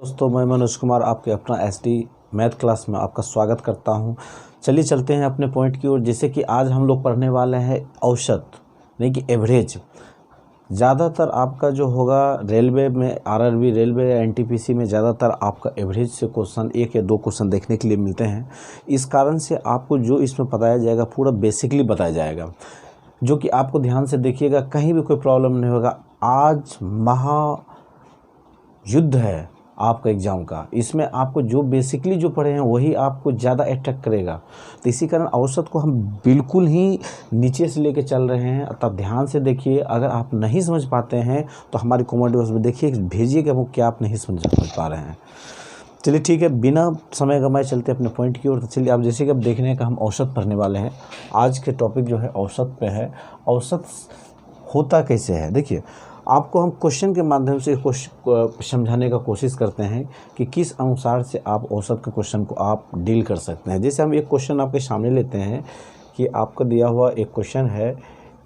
दोस्तों, मैं मनोज कुमार आपके अपना एसडी मैथ क्लास में आपका स्वागत करता हूं। चलिए चलते हैं अपने पॉइंट की ओर। जैसे कि आज हम लोग पढ़ने वाले हैं औसत, नहीं कि एवरेज। ज़्यादातर आपका जो होगा रेलवे में, आरआरबी रेलवे या एनटीपीसी में ज़्यादातर आपका एवरेज से क्वेश्चन 1 या 2 क्वेश्चन देखने के लिए मिलते हैं। इस कारण से आपको जो इसमें बताया जाएगा पूरा बेसिकली बताया जाएगा, जो कि आपको ध्यान से देखिएगा, कहीं भी कोई प्रॉब्लम नहीं होगा। आज महायुद्ध है आपका एग्ज़ाम का, इसमें आपको जो बेसिकली जो पढ़े हैं वही आपको ज़्यादा अट्रैक्ट करेगा। तो इसी कारण औसत को हम बिल्कुल ही नीचे से लेके चल रहे हैं। तब ध्यान से देखिए, अगर आप नहीं समझ पाते हैं तो हमारी कमेंट बॉक्स में देखिए, भेजिएगा वो क्या आप नहीं समझ पा रहे हैं। चलिए ठीक है, बिना समय गंवाए चलते अपने पॉइंट की ओर। तो चलिए, आप जैसे कि अब देखने हैं कि हम औसत पढ़ने वाले हैं। आज के टॉपिक जो है औसत पे है। औसत होता कैसे है, देखिए आपको हम क्वेश्चन के माध्यम से समझाने का कोशिश करते हैं कि किस अनुसार से आप औसत के क्वेश्चन को आप डील कर सकते हैं। जैसे हम एक क्वेश्चन आपके सामने लेते हैं कि आपको दिया हुआ एक क्वेश्चन है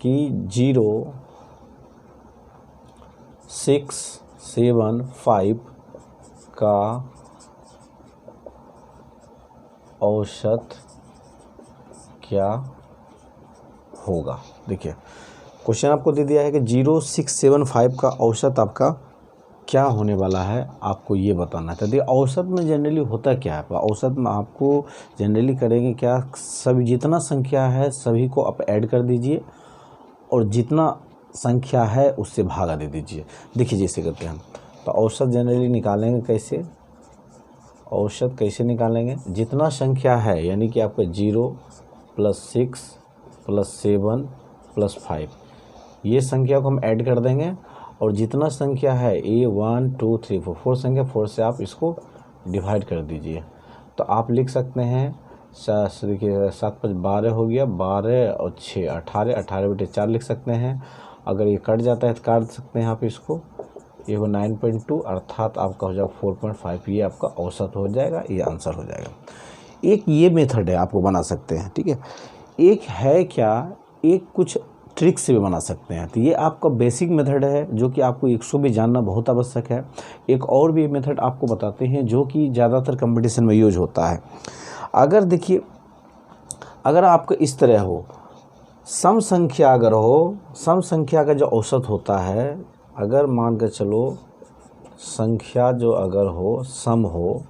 कि 0.675 का औसत क्या होगा। देखिए क्वेश्चन आपको दे दिया है कि 0.675 का औसत आपका क्या होने वाला है, आपको ये बताना है। तो देखिए औसत में जनरली होता क्या है, औसत में आपको जनरली करेंगे क्या, सभी जितना संख्या है सभी को आप ऐड कर दीजिए और जितना संख्या है उससे भागा दे दीजिए। देखिए जैसे करते हैं हम, तो औसत जनरली निकालेंगे कैसे, औसत कैसे निकालेंगे, जितना संख्या है यानी कि आपका 0 + 6 + 7 + 5, ये संख्या को हम ऐड कर देंगे और जितना संख्या है A 1 2 3 4 संख्या 4 से आप इसको डिवाइड कर दीजिए। तो आप लिख सकते हैं, देखिए 7 + 5 12 हो गया, 12 और 6 18, 18/4 लिख सकते हैं। अगर ये कट जाता है तो काट सकते हैं आप इसको, ये हो 9.2 अर्थात आपका हो जाएगा 4.5। ये आपका औसत हो जाएगा, ये आंसर हो जाएगा। एक ये मेथड है, आपको बना सकते हैं, ठीक है। एक है क्या, एक कुछ ट्रिक से भी बना सकते हैं। तो ये आपका बेसिक मेथड है जो कि आपको 100 भी जानना बहुत आवश्यक है। एक और भी मेथड आपको बताते हैं जो कि ज़्यादातर कंपटीशन में यूज होता है। अगर देखिए, अगर आपको इस तरह हो, सम संख्या अगर हो, सम संख्या का जो औसत होता है, अगर मान के चलो संख्या जो अगर हो सम हो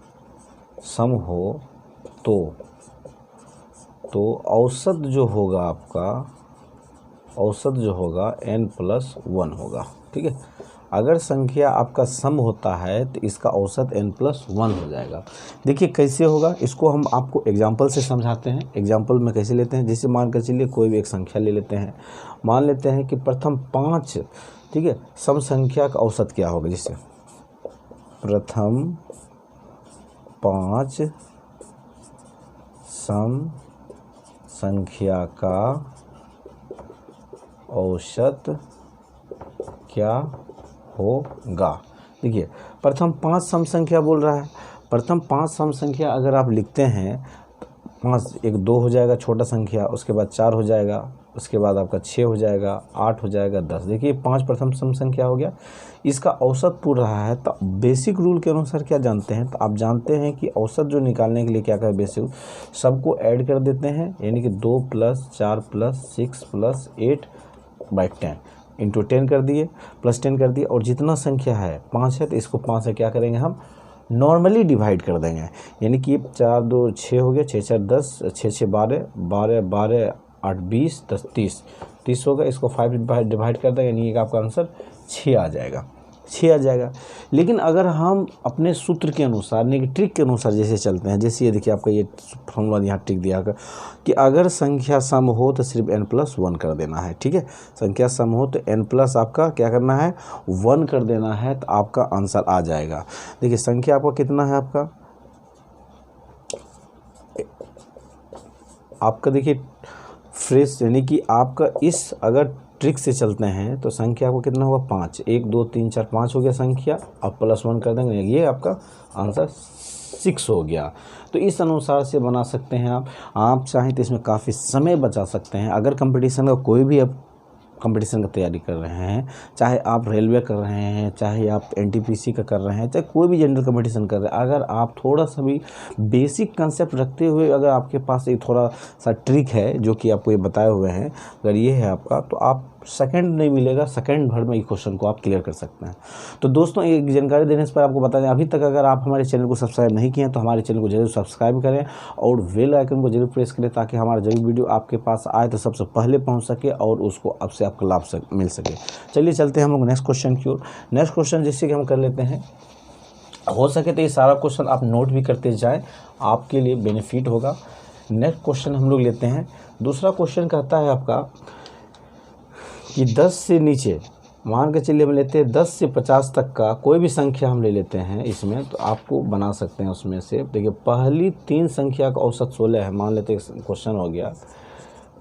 तो औसत जो होगा आपका, औसत जो होगा n+1 होगा, ठीक है। अगर संख्या आपका सम होता है तो इसका औसत n+1 हो जाएगा। देखिए कैसे होगा, इसको हम आपको एग्जांपल से समझाते हैं। एग्जांपल में कैसे लेते हैं, जैसे मान कर चलिए कोई भी एक संख्या ले लेते हैं। मान लेते हैं कि प्रथम 5, ठीक है, सम संख्या का औसत क्या होगा। जैसे प्रथम 5 सम संख्या का औसत क्या होगा। देखिए प्रथम 5 सम संख्या बोल रहा है। प्रथम 5 सम संख्या अगर आप लिखते हैं तो 5 1 2 हो जाएगा छोटा संख्या, उसके बाद 4 हो जाएगा, उसके बाद आपका 6 हो जाएगा, 8 हो जाएगा, 10। देखिए 5 प्रथम सम संख्या हो गया, इसका औसत पूछ रहा है। तो बेसिक रूल के अनुसार क्या जानते हैं, तो आप जानते हैं कि औसत जो निकालने के लिए क्या करें, बेसिक सबको ऐड कर देते हैं, यानी कि 2 + 4 + 6 + 8/10 इंटू 10 कर दिए, +10 कर दिए, और जितना संख्या है 5 है तो इसको 5 से क्या करेंगे, हम नॉर्मली डिवाइड कर देंगे। यानी कि 4 2 6 हो गया, 6 4 10, 6 6 12, 12 12 8 20, 10 30 होगा। इसको 5 डिवाइड कर देंगे, यानी कि आपका आंसर 6 आ जाएगा, 6 आ जाएगा। लेकिन अगर हम अपने सूत्र के अनुसार, यानी कि ट्रिक के अनुसार जैसे चलते हैं, जैसे ये देखिए आपका ये फॉर्मूला यहाँ ट्रिक दिया है कि अगर संख्या सम हो तो सिर्फ n+1 कर देना है, ठीक है। संख्या सम हो तो n+ आपका क्या करना है, 1 कर देना है, तो आपका आंसर आ जाएगा। देखिए संख्या आपका कितना है, आपका देखिए फ्रेश, यानी कि आपका इस अगर ट्रिक से चलते हैं तो संख्या को कितना होगा, 5 1 2 3 4 5 हो गया संख्या, अब +1 कर देंगे, ये आपका आंसर 6 हो गया। तो इस अनुसार से बना सकते हैं आप चाहें तो इसमें काफ़ी समय बचा सकते हैं। अगर कंपटीशन का कोई भी कंपटीशन का तैयारी कर रहे हैं, चाहे आप रेलवे कर रहे हैं, चाहे आप एनटीपीसी का कर रहे हैं, चाहे कोई भी जनरल कंपटीशन कर रहे हैं, अगर आप थोड़ा सा भी बेसिक कंसेप्ट रखते हुए अगर आपके पास एक थोड़ा सा ट्रिक है जो कि आपको ये बताए हुए हैं, अगर ये है आपका, तो आप सेकंड नहीं मिलेगा, सेकंड भर में इस क्वेश्चन को आप क्लियर कर सकते हैं। तो दोस्तों एक जानकारी देने से पर आपको बता दें, अभी तक अगर आप हमारे चैनल को सब्सक्राइब नहीं किए हैं तो हमारे चैनल को जरूर सब्सक्राइब करें और बेल आइकन को जरूर प्रेस करें ताकि हमारा जरूर वीडियो आपके पास आए तो सबसे पहले पहुंच सके और उसको आपसे आपको लाभ मिल सके। चलिए चलते हैं हम लोग नेक्स्ट क्वेश्चन की ओर। नेक्स्ट क्वेश्चन जिससे कि हम कर लेते हैं, हो सके तो ये सारा क्वेश्चन आप नोट भी करते जाएँ, आपके लिए बेनिफिट होगा। नेक्स्ट क्वेश्चन हम लोग लेते हैं। दूसरा क्वेश्चन कहता है आपका कि 10 से नीचे, मान के चलिए हम लेते हैं 10 से 50 तक का कोई भी संख्या हम ले लेते हैं इसमें, तो आपको बना सकते हैं उसमें से। देखिए पहली 3 संख्या का औसत 16 है, मान लेते हैं क्वेश्चन हो गया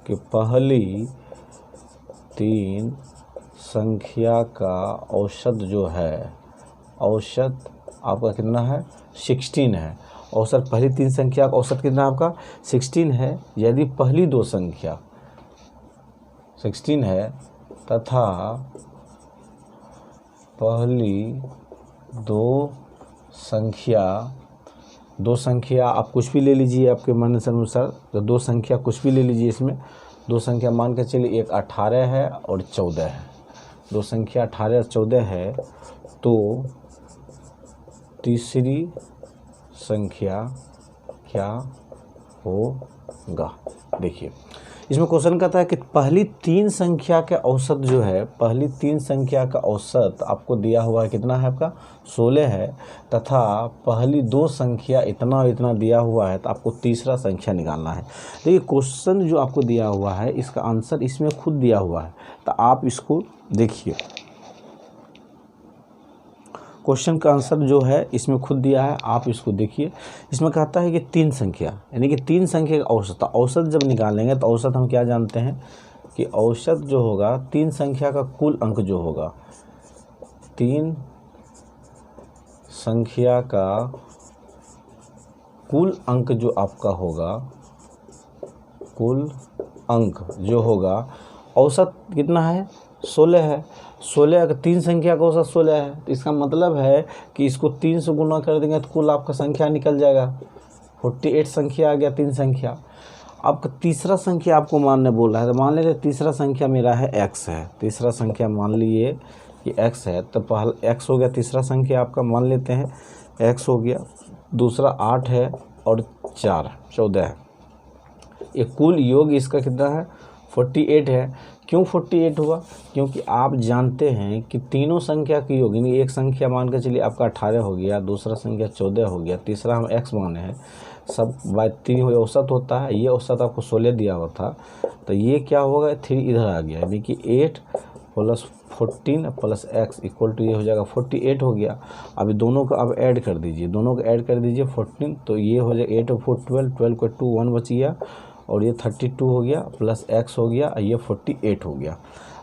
कि पहली 3 संख्या का औसत जो है, औसत आपका कितना है 16 है। औसत पहली 3 संख्या का औसत कितना आपका 16 है। यदि पहली 2 संख्या 16 है तथा पहली 2 संख्या आप कुछ भी ले लीजिए आपके मन से अनुसार, तो 2 संख्या कुछ भी ले लीजिए। इसमें 2 संख्या मान के चलिए, एक 18 है और 14 है। 2 संख्या 18 और 14 है, तो तीसरी संख्या क्या होगा। देखिए इसमें क्वेश्चन कहता है कि पहली 3 संख्या के औसत जो है, पहली 3 संख्या का औसत आपको दिया हुआ है कितना है आपका 16 है, तथा पहली 2 संख्या इतना इतना दिया हुआ है, तो आपको तीसरा संख्या निकालना है। देखिए क्वेश्चन जो आपको दिया हुआ है इसका आंसर इसमें खुद दिया हुआ है, तो आप इसको देखिए। क्वेश्चन का आंसर जो है इसमें खुद दिया है, आप इसको देखिए। इसमें कहता है कि 3 संख्या, यानी कि 3 संख्या का औसत, औसत जब निकालेंगे तो औसत हम क्या जानते हैं कि औसत जो होगा 3 संख्या का कुल अंक जो होगा, 3 संख्या का कुल अंक जो आपका होगा, कुल अंक जो होगा, औसत कितना है 16 है। 16 अगर 3 संख्या का औसत 16 है, तो इसका मतलब है कि इसको 3 से गुना कर देंगे तो कुल आपका संख्या निकल जाएगा 48 संख्या आ गया 3 संख्या। आपका तीसरा संख्या आपको मानने बोल रहा है, तो मान लेते तीसरा संख्या मेरा है x है। तीसरा संख्या मान लिए कि x है, तो पहला x हो गया, तीसरा संख्या आपका मान लेते हैं x हो गया, दूसरा 8 है और 4 14 है। ये कुल योग इसका कितना है 48 है। क्यों 48 हुआ? क्योंकि आप जानते हैं कि तीनों संख्या की योग, यानी एक संख्या मान के चलिए आपका 18 हो गया, दूसरा संख्या 14 हो गया, तीसरा हम x माने हैं, सब बाय 3 औसत होता है। ये औसत आपको 16 दिया हुआ था, तो ये क्या होगा 3 इधर आ गया, यानी कि 8 + 14 + x इक्वल टू ये हो जाएगा 48 हो गया। अभी दोनों को अब ऐड कर दीजिए, दोनों को ऐड कर दीजिए 14, तो ये हो जाएगा 8 और 4 12, 12 को 2 1 बच गया, और ये 32 हो गया प्लस x हो गया, ये 48 हो गया।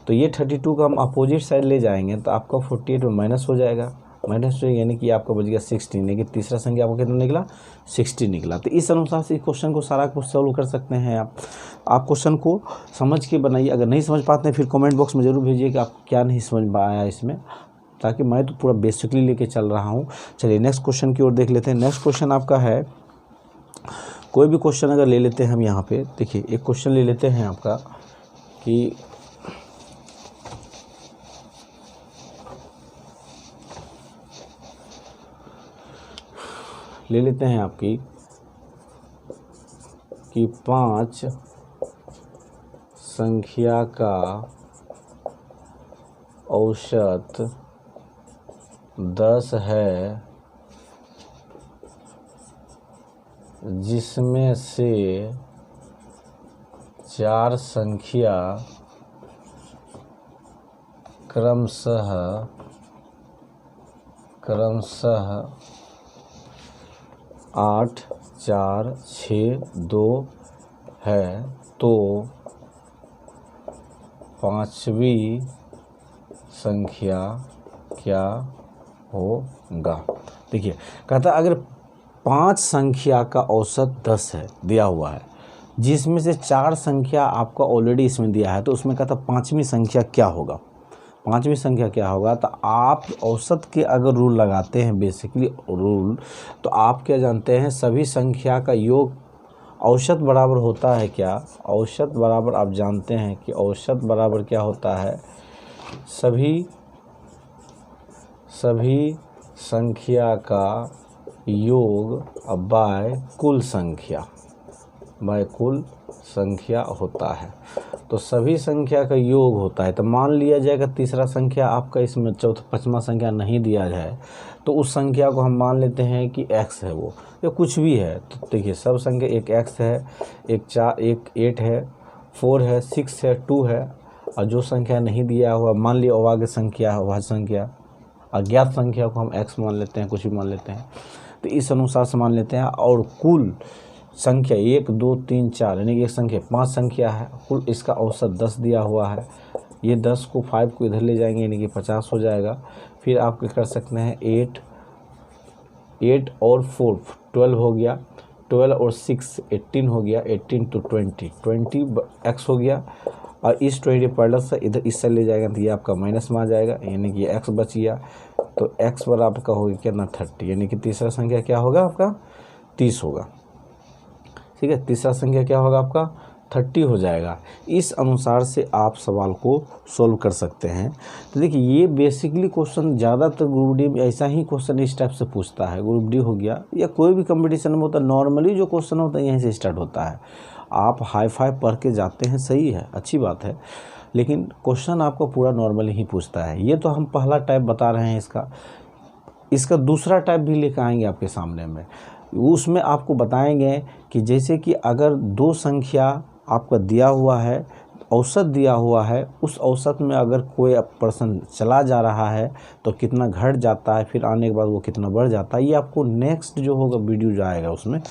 तो ये 32 का हम अपोजिट साइड ले जाएंगे तो आपका 48 में माइनस हो जाएगा, माइनस हो, यानी कि आपका बच गया 16, यानी कि तीसरा संख्या आपको कितना निकला 60 निकला। तो इस अनुसार से इस क्वेश्चन को सारा कुछ सॉल्व कर सकते हैं आप क्वेश्चन को समझ के बनाइए। अगर नहीं समझ पाते हैं फिर कमेंट बॉक्स में ज़रूर भेजिए कि आपको क्या नहीं समझ में आया इसमें, ताकि मैं तो पूरा बेसिकली लेके चल रहा हूँ। चलिए नेक्स्ट क्वेश्चन की ओर देख लेते हैं। नेक्स्ट क्वेश्चन आपका है, कोई भी क्वेश्चन अगर ले लेते हैं हम यहाँ पे, देखिए एक क्वेश्चन ले लेते हैं आपका कि ले लेते हैं आपकी कि 5 संख्या का औसत 10 है, जिसमें से 4 संख्या क्रमशः 8 4 6 2 है, तो 5वीं संख्या क्या होगा। देखिए कहता है अगर 5 संख्या का औसत 10 है दिया हुआ है, जिसमें से 4 संख्या आपका ऑलरेडी इसमें दिया है, तो उसमें कहता पाँचवीं संख्या क्या होगा, पाँचवीं संख्या क्या होगा। तो आप औसत के अगर रूल लगाते हैं, बेसिकली रूल, तो आप क्या जानते हैं, सभी संख्या का योग औसत बराबर होता है क्या, औसत बराबर आप जानते हैं कि औसत बराबर क्या होता है, सभी संख्या का योग बाय कुल संख्या होता है। तो सभी संख्या का योग होता है। तो मान लिया जाएगा तीसरा संख्या आपका इसमें पाँचवा संख्या नहीं दिया जाए, तो उस संख्या को हम मान लेते हैं कि x है वो, या कुछ भी है। तो देखिए सब संख्या, एक x है, एक 8 है, 4 है, 6 है, 2 है, और जो संख्या नहीं दिया हुआ मान लिया अवाग्य संख्या है, वह संख्या अज्ञात संख्या को हम x मान लेते हैं, कुछ भी मान लेते हैं, तो इस अनुसार से मान लेते हैं। और कुल संख्या 1 2 3 4 यानी कि एक संख्या 5 संख्या है, कुल इसका औसत 10 दिया हुआ है। ये 10 को 5 को इधर ले जाएंगे यानी कि 50 हो जाएगा। फिर आप क्या कर सकते हैं, 8 और 4 12 हो गया, 12 और 6 18 हो गया, 18 to 20 x हो गया। और इस 20 प्लस से इधर इससे ले जाएगा तो ये आपका माइनस में आ जाएगा, यानी कि x बच गया। तो x बराबर का होगा कितना, 30, यानी कि तीसरा संख्या क्या होगा आपका, 30 होगा। ठीक है, तीसरा संख्या क्या होगा आपका, 30 हो जाएगा। इस अनुसार से आप सवाल को सोल्व कर सकते हैं। तो देखिए ये बेसिकली क्वेश्चन ज़्यादातर ग्रुप डी में ऐसा ही क्वेश्चन इस टाइप से पूछता है। ग्रुप डी हो गया या कोई भी कंपटीशन में होता है, नॉर्मली जो क्वेश्चन होता है यहीं से स्टार्ट होता है। आप हाई फाई पढ़ के जाते हैं, सही है, अच्छी बात है, लेकिन क्वेश्चन आपको पूरा नॉर्मली ही पूछता है। ये तो हम पहला टाइप बता रहे हैं इसका दूसरा टाइप भी लेकर आएंगे आपके सामने में। उसमें आपको बताएंगे कि जैसे कि अगर 2 संख्या आपका दिया हुआ है, औसत दिया हुआ है, उस औसत में अगर कोई पर्सन चला जा रहा है तो कितना घट जाता है, फिर आने के बाद वो कितना बढ़ जाता है। ये आपको नेक्स्ट जो होगा वीडियो जो आएगा उसमें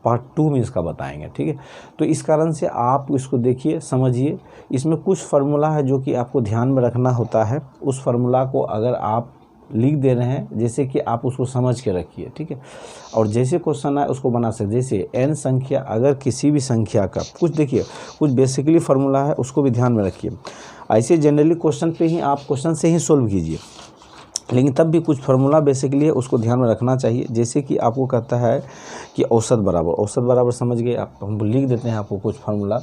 पार्ट 2 में इसका बताएंगे। ठीक है, तो इस कारण से आप इसको देखिए, समझिए। इसमें कुछ फार्मूला है जो कि आपको ध्यान में रखना होता है। उस फार्मूला को अगर आप लिख दे रहे हैं, जैसे कि आप उसको समझ के रखिए। ठीक है, और जैसे क्वेश्चन आए उसको बना सकते। जैसे n संख्या, अगर किसी भी संख्या का कुछ देखिए, कुछ बेसिकली फार्मूला है उसको भी ध्यान में रखिए। ऐसे जनरली क्वेश्चन पे ही आप क्वेश्चन से ही सोल्व कीजिए, लेकिन तब भी कुछ फार्मूला बेसिकली है उसको ध्यान में रखना चाहिए। जैसे कि आपको कहता है कि औसत बराबर समझ गए आप, हम लिख देते हैं आपको कुछ फार्मूला,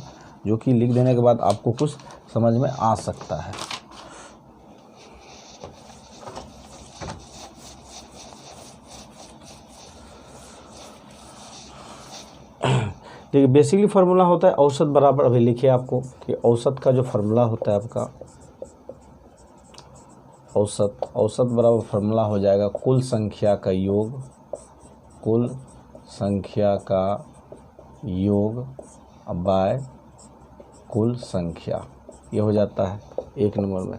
जो कि लिख देने के बाद आपको कुछ समझ में आ सकता है। देखिए बेसिकली फार्मूला होता है औसत बराबर, अभी लिखिए आपको कि औसत का जो फार्मूला होता है आपका, औसत बराबर फार्मूला हो जाएगा कुल संख्या का योग बाय कुल संख्या, ये हो जाता है 1 नंबर में।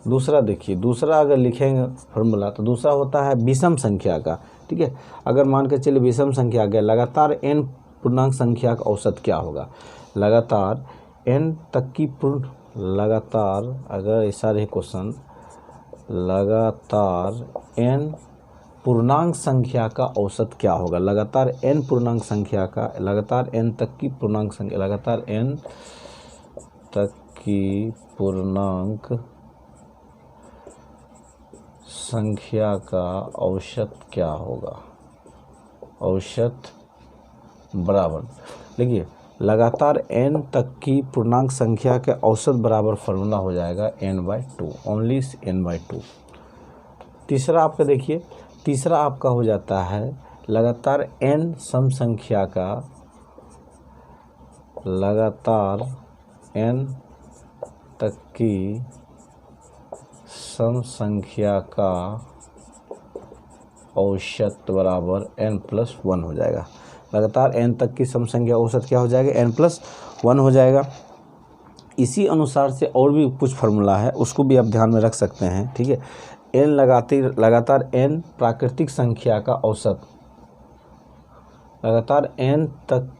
दूसरा देखिए, दूसरा अगर लिखेंगे फार्मूला तो दूसरा होता है विषम संख्या का। ठीक है, अगर मान के चलिए विषम संख्या आ गया, लगातार n पूर्णांक संख्या का औसत क्या होगा, लगातार n तक की लगातार, अगर ऐसा रहे क्वेश्चन, लगातार n पूर्णांक संख्या का औसत क्या होगा, लगातार n पूर्णांक संख्या का, लगातार n तक की पूर्णांक संख्या, लगातार n तक की पूर्णांक संख्या का औसत क्या होगा, औसत बराबर। देखिए लगातार n तक की पूर्णांक संख्या के औसत बराबर फार्मूला हो जाएगा n/2, ओनली n/2। तीसरा आपका देखिए, तीसरा आपका हो जाता है लगातार n सम संख्या का, लगातार n तक की सम संख्या का औसत बराबर n+1 हो जाएगा। लगातार n तक की सम संख्या औसत क्या हो जाएगा, n+1 हो जाएगा। इसी अनुसार से और भी कुछ फार्मूला है, उसको भी आप ध्यान में रख सकते हैं। ठीक है, लगातार n प्राकृतिक संख्या का औसत, लगातार n तक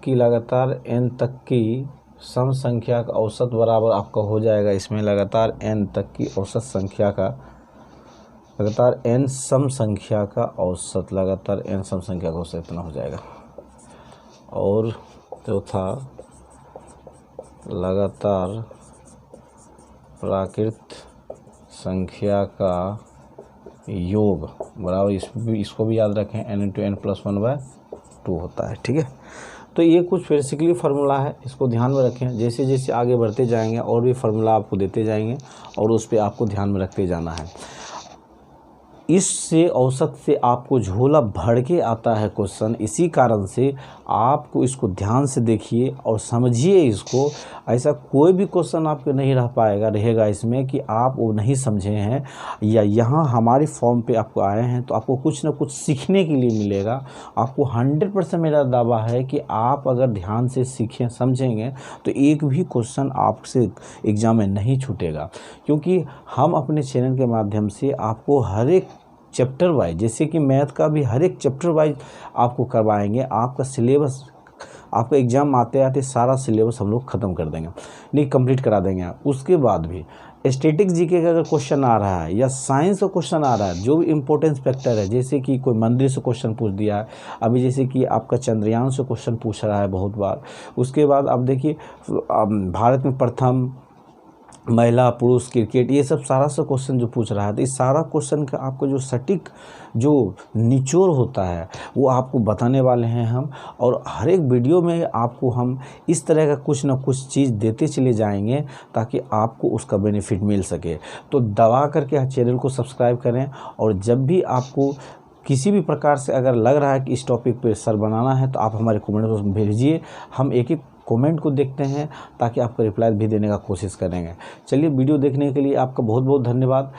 की सम संख्या का औसत बराबर आपका हो जाएगा इसमें, लगातार n तक की औसत संख्या का, लगातार n सम संख्या का औसत, लगातार n सम संख्या का औसत इतना हो जाएगा। और चौथा लगातार प्राकृत संख्या का योग बराबर, इसको भी याद रखें, n×n+1/2 होता है। ठीक है, तो ये कुछ बेसिकली फार्मूला है, इसको ध्यान में रखें। जैसे जैसे आगे बढ़ते जाएंगे और भी फार्मूला आपको देते जाएंगे और उस पर आपको ध्यान में रखते जाना है। इससे औसत से आपको झोला भर के आता है क्वेश्चन, इसी कारण से आपको इसको ध्यान से देखिए और समझिए इसको। ऐसा कोई भी क्वेश्चन आपके नहीं रहेगा इसमें कि आप वो नहीं समझे हैं या यहाँ हमारी फॉर्म पे आपको आए हैं तो आपको कुछ ना कुछ सीखने के लिए मिलेगा। आपको 100% मेरा दावा है कि आप अगर ध्यान से सीखें समझेंगे तो एक भी क्वेश्चन आपसे एग्ज़ाम में नहीं छूटेगा, क्योंकि हम अपने चैनल के माध्यम से आपको हर एक चैप्टर वाइज, जैसे कि मैथ का भी हर एक चैप्टर वाइज आपको करवाएंगे। आपका सिलेबस, आपका एग्ज़ाम आते आते सारा सिलेबस हम लोग ख़त्म कर देंगे, नहीं कंप्लीट करा देंगे। उसके बाद भी स्टैटिक जीके का अगर क्वेश्चन आ रहा है या साइंस का क्वेश्चन आ रहा है, जो भी इम्पोर्टेंस फैक्टर है, जैसे कि कोई मंदिर से क्वेश्चन पूछ दिया है अभी, जैसे कि आपका चंद्रयान से क्वेश्चन पूछ रहा है बहुत बार। उसके बाद अब देखिए भारत में प्रथम महिला पुरुष क्रिकेट, ये सब सारा सा क्वेश्चन जो पूछ रहा है, तो इस सारा क्वेश्चन का आपको जो सटीक जो निचोड़ होता है वो आपको बताने वाले हैं हम। और हर एक वीडियो में आपको हम इस तरह का कुछ ना कुछ चीज़ देते चले जाएंगे ताकि आपको उसका बेनिफिट मिल सके। तो दबा करके चैनल को सब्सक्राइब करें, और जब भी आपको किसी भी प्रकार से अगर लग रहा है कि इस टॉपिक पे सर बनाना है तो आप हमारे कमेंट में भेजिए, हम एक एक कमेंट को देखते हैं ताकि आपको रिप्लाई भी देने का कोशिश करेंगे। चलिए, वीडियो देखने के लिए आपका बहुत बहुत धन्यवाद।